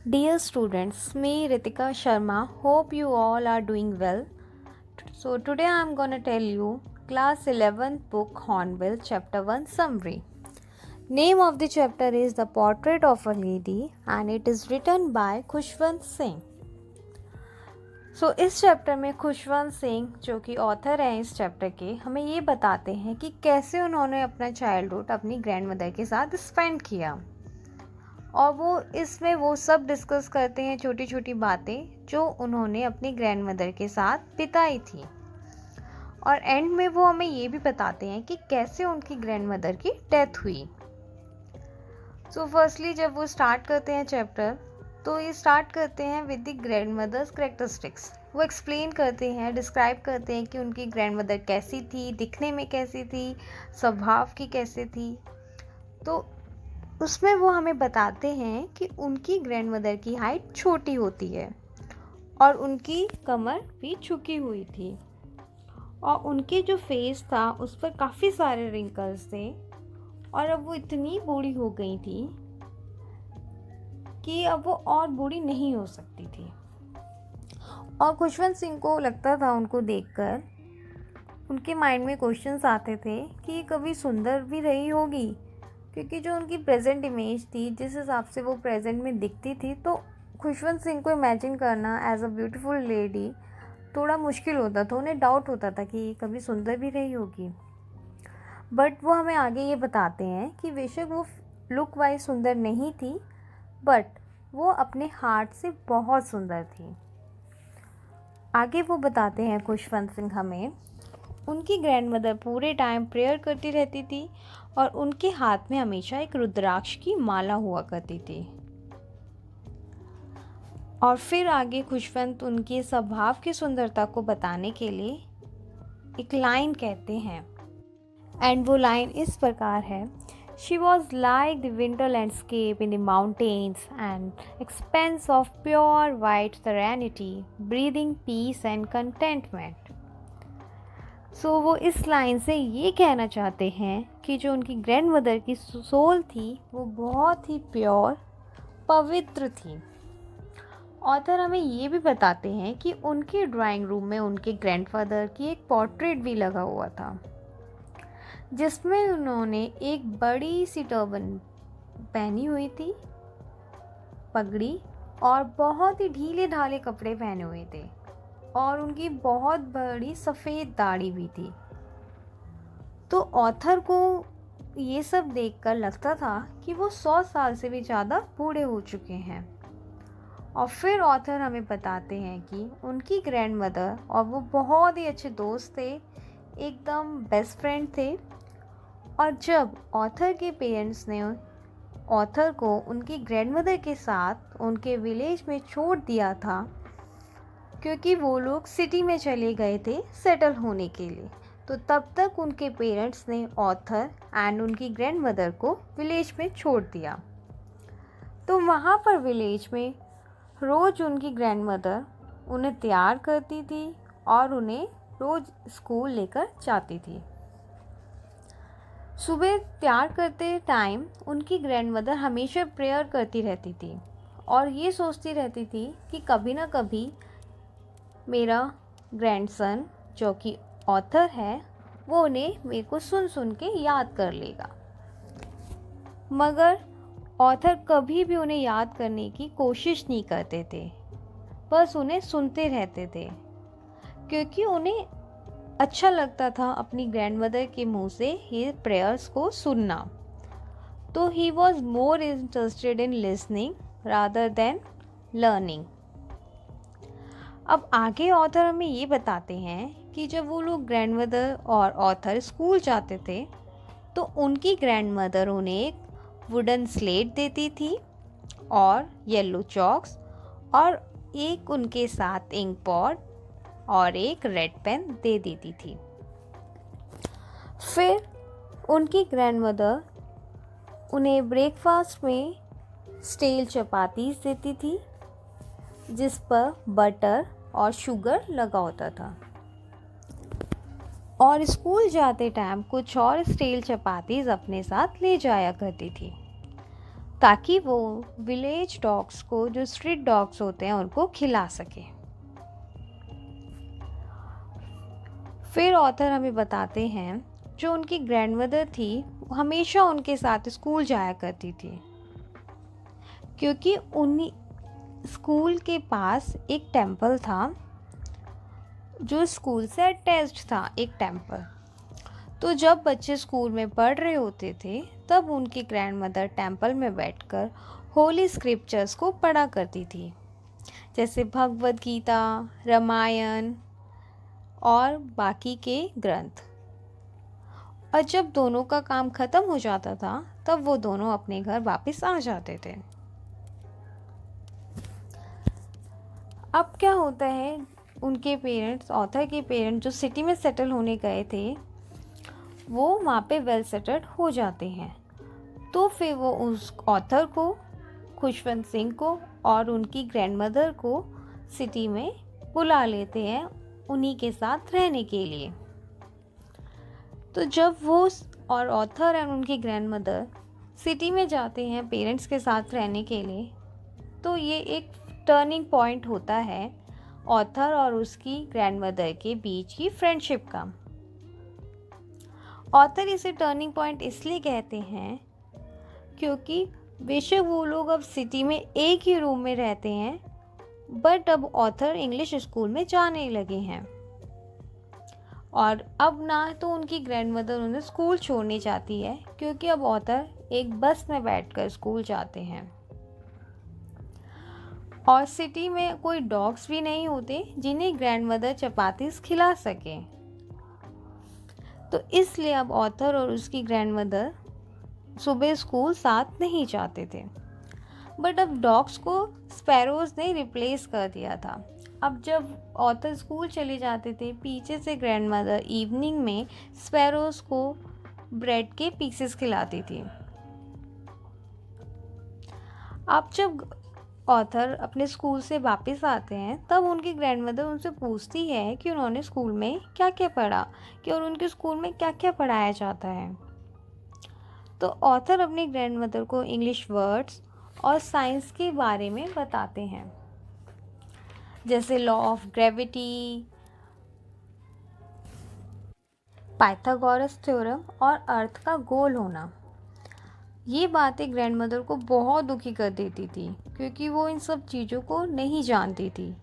Dear students, me Ritika Sharma. Hope you all are doing well. So today I am gonna tell you class 11th book Hornbill chapter 1 summary. Name of the chapter is The Portrait of a Lady and it is written by Khushwant Singh. सो इस chapter में खुशवंत सिंह जो कि author हैं इस chapter के हमें ये बताते हैं कि कैसे उन्होंने अपना चाइल्डहुड अपनी ग्रैंडमदर के साथ स्पेंड किया और वो सब डिस्कस करते हैं छोटी छोटी बातें जो उन्होंने अपनी ग्रैंडमदर के साथ बिताई थी और एंड में वो हमें ये भी बताते हैं कि कैसे उनकी ग्रैंडमदर की डेथ हुई. सो फर्स्टली जब वो स्टार्ट करते हैं चैप्टर तो ये स्टार्ट करते हैं विद द ग्रैंडमदर्स कैरेक्टरिस्टिक्स. वो एक्सप्लेन करते हैं, डिस्क्राइब करते हैं कि उनकी ग्रैंडमदर कैसी थी, दिखने में कैसी थी, स्वभाव की कैसे थी. तो उसमें वो हमें बताते हैं कि उनकी ग्रैंडमदर की हाइट छोटी होती है और उनकी कमर भी झुकी हुई थी और उनके जो फेस था उस पर काफ़ी सारे रिंकल्स थे और अब वो इतनी बूढ़ी हो गई थी कि अब वो और बूढ़ी नहीं हो सकती थी. और खुशवंत सिंह को लगता था उनको देखकर, उनके माइंड में क्वेश्चंस आते थे कि ये कभी सुंदर भी रही होगी, क्योंकि जो उनकी प्रेजेंट इमेज थी जिस हिसाब से वो प्रेजेंट में दिखती थी तो खुशवंत सिंह को इमेजिन करना एज अ ब्यूटीफुल लेडी थोड़ा मुश्किल होता था. उन्हें डाउट होता था कि ये कभी सुंदर भी रही होगी. बट वो हमें आगे ये बताते हैं कि बेशक वो लुक वाइज सुंदर नहीं थी बट वो अपने हार्ट से बहुत सुंदर थी. आगे वो बताते हैं खुशवंत सिंह हमें उनकी ग्रैंडमदर पूरे टाइम प्रेयर करती रहती थी और उनके हाथ में हमेशा एक रुद्राक्ष की माला हुआ करती थी. और फिर आगे खुशवंत उनके स्वभाव की सुंदरता को बताने के लिए एक लाइन कहते हैं एंड वो लाइन इस प्रकार है. She was like the winter landscape in the mountains, an expanse of pure white serenity, breathing peace and contentment. वो इस लाइन से ये कहना चाहते हैं कि जो उनकी ग्रैंडमदर की सोल थी वो बहुत ही प्योर, पवित्र थी. ऑथर हमें ये भी बताते हैं कि उनके ड्राइंग रूम में उनके ग्रैंडफादर की एक पोर्ट्रेट भी लगा हुआ था जिसमें उन्होंने एक बड़ी सी टर्बन पहनी हुई थी, पगड़ी, और बहुत ही ढीले ढाले कपड़े पहने हुए थे और उनकी बहुत बड़ी सफ़ेद दाढ़ी भी थी. तो ऑथर को ये सब देखकर लगता था कि वो 100 साल से भी ज़्यादा बूढ़े हो चुके हैं. और फिर ऑथर हमें बताते हैं कि उनकी ग्रैंडमदर और वो बहुत ही अच्छे दोस्त थे, एकदम बेस्ट फ्रेंड थे. और जब ऑथर के पेरेंट्स ने ऑथर को उनकी ग्रैंडमदर के साथ उनके विलेज में छोड़ दिया था क्योंकि वो लोग सिटी में चले गए थे सेटल होने के लिए, तो तब तक उनके पेरेंट्स ने ऑथर एंड उनकी ग्रैंडमदर को विलेज में छोड़ दिया. तो वहाँ पर विलेज में रोज़ उनकी ग्रैंडमदर उन्हें तैयार करती थी और उन्हें रोज़ स्कूल लेकर जाती थी. सुबह तैयार करते टाइम उनकी ग्रैंडमदर हमेशा प्रेयर करती रहती थी और ये सोचती रहती थी कि कभी ना कभी मेरा ग्रैंडसन जो कि ऑथर है वो उन्हें मेरे को सुन सुन के याद कर लेगा. मगर ऑथर कभी भी उन्हें याद करने की कोशिश नहीं करते थे, बस उन्हें सुनते रहते थे क्योंकि उन्हें अच्छा लगता था अपनी ग्रैंडमदर के मुंह से ये प्रेयर्स को सुनना. तो he was more interested in listening rather than learning. अब आगे ऑथर हमें ये बताते हैं कि जब वो लोग ग्रैंडमदर और ऑथर स्कूल जाते थे तो उनकी ग्रैंडमदर उन्हें एक वुडन स्लेट देती थी और येलो चॉक्स और एक उनके साथ इंक पॉट और एक रेड पेन दे देती थी. फिर उनकी ग्रैंडमदर उन्हें ब्रेकफास्ट में स्टील चपातीस देती थी जिस पर बटर और शुगर लगा होता था और स्कूल जाते टाइम कुछ और स्टील चपातीस अपने साथ ले जाया करती थी. ताकि वो विलेज डॉग्स को, जो स्ट्रीट डॉग्स होते हैं, उनको खिला सके। फिर ऑथर हमें बताते हैं जो उनकी ग्रैंडमदर थी हमेशा उनके साथ स्कूल जाया करती थी, क्योंकि उन्हीं स्कूल के पास एक टेंपल था, जो स्कूल से अटैच्ड था, एक टेंपल। तो जब बच्चे स्कूल में पढ़ रहे होते थे तब उनकी ग्रैंडमदर टेंपल में बैठकर होली स्क्रिप्चर्स को पढ़ा करती थी, जैसे भगवद गीता, रामायण और बाकी के ग्रंथ। और जब दोनों का काम ख़त्म हो जाता था तब वो दोनों अपने घर वापस आ जाते थे। अब क्या होता है, उनके पेरेंट्स, ऑथर के पेरेंट्स जो सिटी में सेटल होने गए थे, वो वहाँ पे वेल सेटल्ड हो जाते हैं। तो फिर वो उस ऑथर को, खुशवंत सिंह को और उनकी ग्रैंडमदर को सिटी में बुला लेते हैं उन्हीं के साथ रहने के लिए। तो जब वो और ऑथर एंड उनकी ग्रैंडमदर सिटी में जाते हैं पेरेंट्स के साथ रहने के लिए, तो ये एक टर्निंग पॉइंट होता है ऑथर और उसकी ग्रैंडमदर के बीच की फ्रेंडशिप का। ऑथर इसे टर्निंग पॉइंट इसलिए कहते हैं क्योंकि बेशक वो लोग अब सिटी में एक ही रूम में रहते हैं, बट अब ऑथर इंग्लिश स्कूल में जाने लगे हैं और अब ना तो उनकी ग्रैंडमदर उन्हें स्कूल छोड़ने जाती है, क्योंकि अब ऑथर एक बस में बैठकर स्कूल जाते हैं। और सिटी में कोई डॉग्स भी नहीं होते जिन्हें ग्रैंडमदर चपातीस खिला सके। तो इसलिए अब ऑथर और उसकी ग्रैंडमदर सुबह स्कूल साथ नहीं जाते थे। बट अब डॉग्स को स्पैरोज ने रिप्लेस कर दिया था। अब जब ऑथर स्कूल चले जाते थे, पीछे से ग्रैंडमदर इवनिंग में स्पैरोज को ब्रेड के पीसेस खिलाती थी। अब जब ऑथर अपने स्कूल से वापस आते हैं तब उनकी ग्रैंडमदर उनसे पूछती है कि उन्होंने स्कूल में क्या क्या पढ़ा, कि और उनके स्कूल में क्या क्या पढ़ाया जाता है। तो ऑथर अपनी ग्रैंडमदर को इंग्लिश वर्ड्स और साइंस के बारे में बताते हैं, जैसे law of gravity, Pythagoras theorem और अर्थ का गोल होना। ये बातें ग्रैंडमदर को बहुत दुखी कर देती थी, क्योंकि वो इन सब चीज़ों को नहीं जानती थी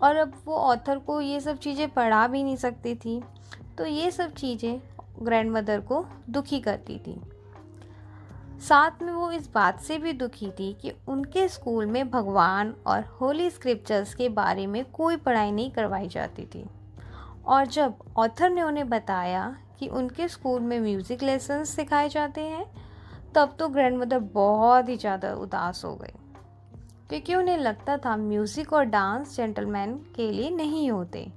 और अब वो ऑथर को ये सब चीज़ें पढ़ा भी नहीं सकती थी। तो ये सब चीज़ें ग्रैंडमदर को दुखी करती थी। साथ में वो इस बात से भी दुखी थी कि उनके स्कूल में भगवान और होली स्क्रिप्चर्स के बारे में कोई पढ़ाई नहीं करवाई जाती थी। और जब ऑथर ने उन्हें बताया कि उनके स्कूल में म्यूज़िक लेसन्स सिखाए जाते हैं, तब तो ग्रैंडमदर बहुत ही ज़्यादा उदास हो गई, क्योंकि उन्हें लगता था म्यूज़िक और डांस जेंटलमैन के लिए नहीं होते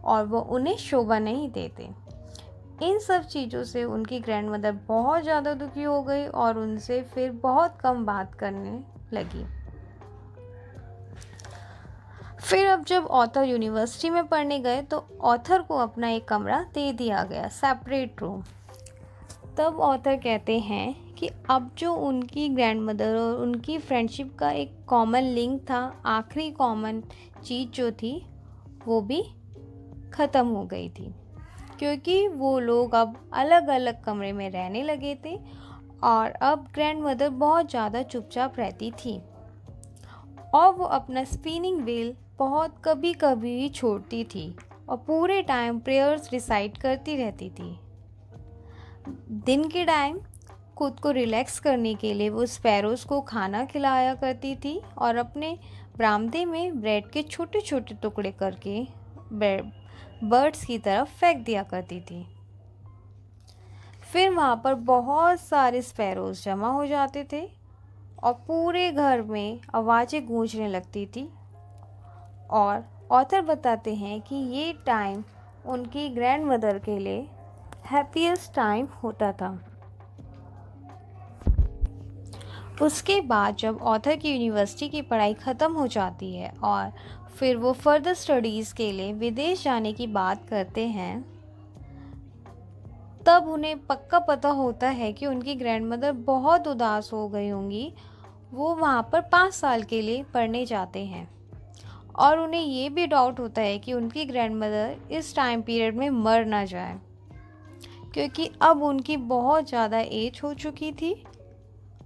और वो उन्हें शोभा नहीं देते। इन सब चीज़ों से उनकी ग्रैंडमदर बहुत ज़्यादा दुखी हो गई और उनसे फिर बहुत कम बात करने लगी। फिर अब जब ऑथर यूनिवर्सिटी में पढ़ने गए तो ऑथर को अपना एक कमरा दे दिया गया, सेपरेट रूम। तब ऑथर कहते हैं कि अब जो उनकी ग्रैंडमदर और उनकी फ्रेंडशिप का एक कॉमन लिंक था, आखिरी कॉमन चीज़ जो थी, वो भी ख़त्म हो गई थी, क्योंकि वो लोग अब अलग अलग कमरे में रहने लगे थे और अब ग्रैंडमदर बहुत ज़्यादा चुपचाप रहती थी और वो अपना स्पिनिंग व्हील बहुत कभी कभी ही छोड़ती थी और पूरे टाइम प्रेयर्स रिसाइट करती रहती थी। दिन के टाइम खुद को रिलैक्स करने के लिए वो स्पैरोज़ को खाना खिलाया करती थी और अपने बरामदे में ब्रेड के छोटे छोटे टुकड़े करके बर्ड्स की तरफ फेंक दिया करती थी। फिर वहाँ पर बहुत सारे स्पैरोज़ जमा हो जाते थे और पूरे घर में आवाज़ें गूंजने लगती थी। और ऑथर बताते हैं कि ये टाइम उनकी ग्रैंडमदर के लिए हैप्पीएस्ट टाइम होता था। उसके बाद जब ऑथर की यूनिवर्सिटी की पढ़ाई ख़त्म हो जाती है और फिर वो फर्दर स्टडीज़ के लिए विदेश जाने की बात करते हैं, तब उन्हें पक्का पता होता है कि उनकी ग्रैंडमदर बहुत उदास हो गई होंगी। वो वहाँ पर 5 साल के लिए पढ़ने जाते हैं और उन्हें ये भी डाउट होता है कि उनकी ग्रैंडमदर इस टाइम पीरियड में मर ना जाए, क्योंकि अब उनकी बहुत ज़्यादा एज हो चुकी थी।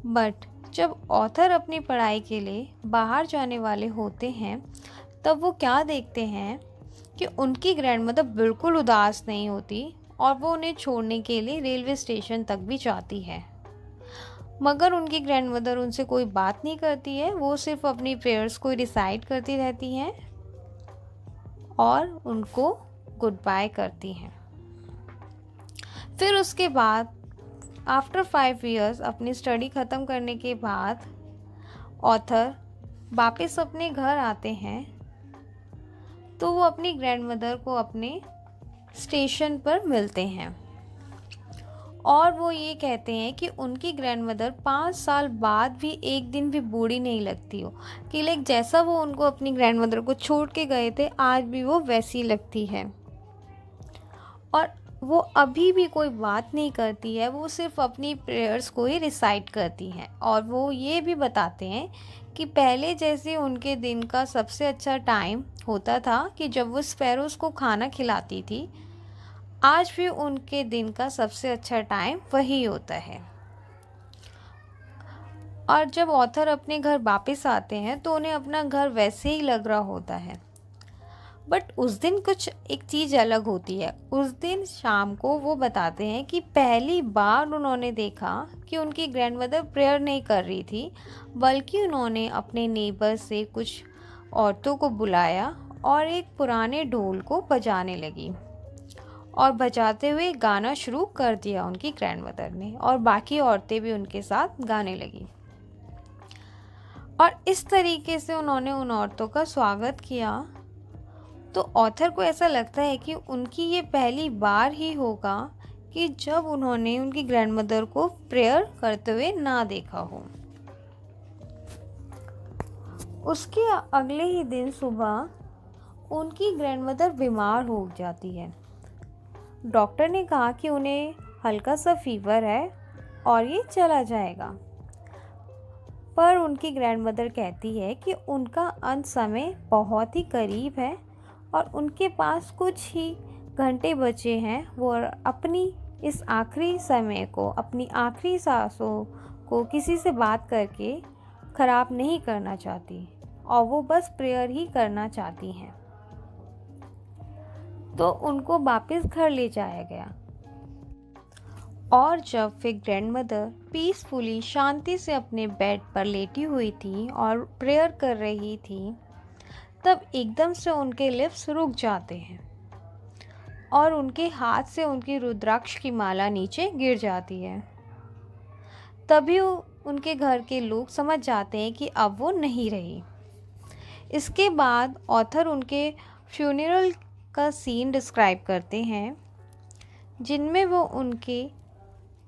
बट जब ऑथर अपनी पढ़ाई के लिए बाहर जाने वाले होते हैं, तब वो क्या देखते हैं कि उनकी ग्रैंडमदर बिल्कुल उदास नहीं होती और वो उन्हें छोड़ने के लिए रेलवे स्टेशन तक भी जाती है। मगर उनकी ग्रैंडमदर उनसे कोई बात नहीं करती है, वो सिर्फ अपनी प्रेयर्स को रिसाइट करती रहती हैं और उनको गुड बाय करती हैं। फिर उसके बाद आफ्टर 5 इयर्स अपनी स्टडी ख़त्म करने के बाद ऑथर वापस अपने घर आते हैं, तो वो अपनी ग्रैंडमदर को अपने स्टेशन पर मिलते हैं और वो ये कहते हैं कि उनकी ग्रैंडमदर 5 साल बाद भी एक दिन भी बूढ़ी नहीं लगती हो, कि लाइक जैसा वो उनको अपनी ग्रैंडमदर को छोड़ के गए थे आज भी वो वैसी लगती है। और वो अभी भी कोई बात नहीं करती है, वो सिर्फ अपनी प्रेयर्स को ही रिसाइट करती हैं। और वो ये भी बताते हैं कि पहले जैसे उनके दिन का सबसे अच्छा टाइम होता था कि जब वो स्पैरोज को खाना खिलाती थी, आज भी उनके दिन का सबसे अच्छा टाइम वही होता है। और जब ऑथर अपने घर वापस आते हैं तो उन्हें अपना घर वैसे ही लग रहा होता है। बट उस दिन कुछ एक चीज़ अलग होती है। उस दिन शाम को वो बताते हैं कि पहली बार उन्होंने देखा कि उनकी ग्रैंडमदर प्रेयर नहीं कर रही थी, बल्कि उन्होंने अपने नेबर से कुछ औरतों को बुलाया और एक पुराने ढोल को बजाने लगी और बजाते हुए गाना शुरू कर दिया उनकी ग्रैंडमदर ने, और बाकी औरतें भी उनके साथ गाने लगी। और इस तरीके से उन्होंने उन औरतों का स्वागत किया। तो ऑथर को ऐसा लगता है कि उनकी ये पहली बार ही होगा कि जब उन्होंने उनकी ग्रैंडमदर को प्रेयर करते हुए ना देखा हो। उसके अगले ही दिन सुबह उनकी ग्रैंडमदर बीमार हो जाती है। डॉक्टर ने कहा कि उन्हें हल्का सा फीवर है और ये चला जाएगा, पर उनकी ग्रैंडमदर कहती है कि उनका अंत समय बहुत ही करीब है और उनके पास कुछ ही घंटे बचे हैं। वो अपनी इस आखिरी समय को, अपनी आखिरी सांसों को किसी से बात करके ख़राब नहीं करना चाहती और वो बस प्रेयर ही करना चाहती हैं। तो उनको वापस घर ले जाया गया और जब फिर ग्रैंडमदर पीसफुली शांति से अपने बेड पर लेटी हुई थी और प्रेयर कर रही थी, तब एकदम से उनके लिप्स रुक जाते हैं और उनके हाथ से उनकी रुद्राक्ष की माला नीचे गिर जाती है। तभी उनके घर के लोग समझ जाते हैं कि अब वो नहीं रही। इसके बाद ऑथर उनके फ्यूनरल का सीन डिस्क्राइब करते हैं, जिनमें वो उनके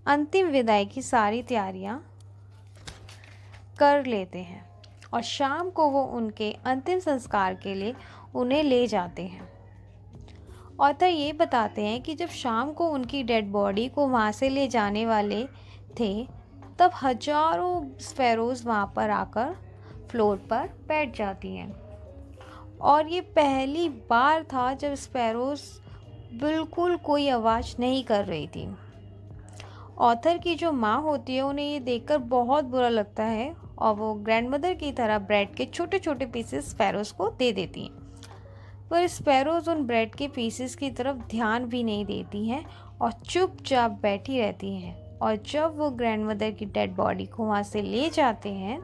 अंतिम विदाई की सारी तैयारियां कर लेते हैं और शाम को वो उनके अंतिम संस्कार के लिए उन्हें ले जाते हैं। ऑथर ये बताते हैं कि जब शाम को उनकी डेड बॉडी को वहाँ से ले जाने वाले थे, तब हजारों स्पैरोज़ वहाँ पर आकर फ्लोर पर बैठ जाती हैं और ये पहली बार था जब स्पैरोज़ बिल्कुल कोई आवाज़ नहीं कर रही थी। ऑथर की जो माँ होती है, उन्हें ये देखकर बहुत बुरा लगता है और वो ग्रैंडमदर की तरह ब्रेड के छोटे छोटे पीसेस स्पैरोज़ को दे देती हैं, पर स्पैरोज़ उन ब्रेड के पीसेस की तरफ ध्यान भी नहीं देती हैं और चुपचाप बैठी रहती हैं। और जब वो ग्रैंडमदर की डेड बॉडी को वहाँ से ले जाते हैं,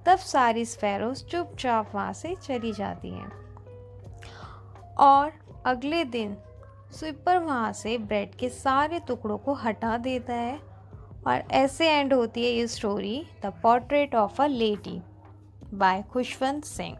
तब सारी स्पैरोज़ चुपचाप वहाँ से चली जाती हैं और अगले दिन स्वीपर वहाँ से ब्रेड के सारे टुकड़ों को हटा देता है और ऐसे एंड होती है ये story the portrait of a lady by Khushwant Singh.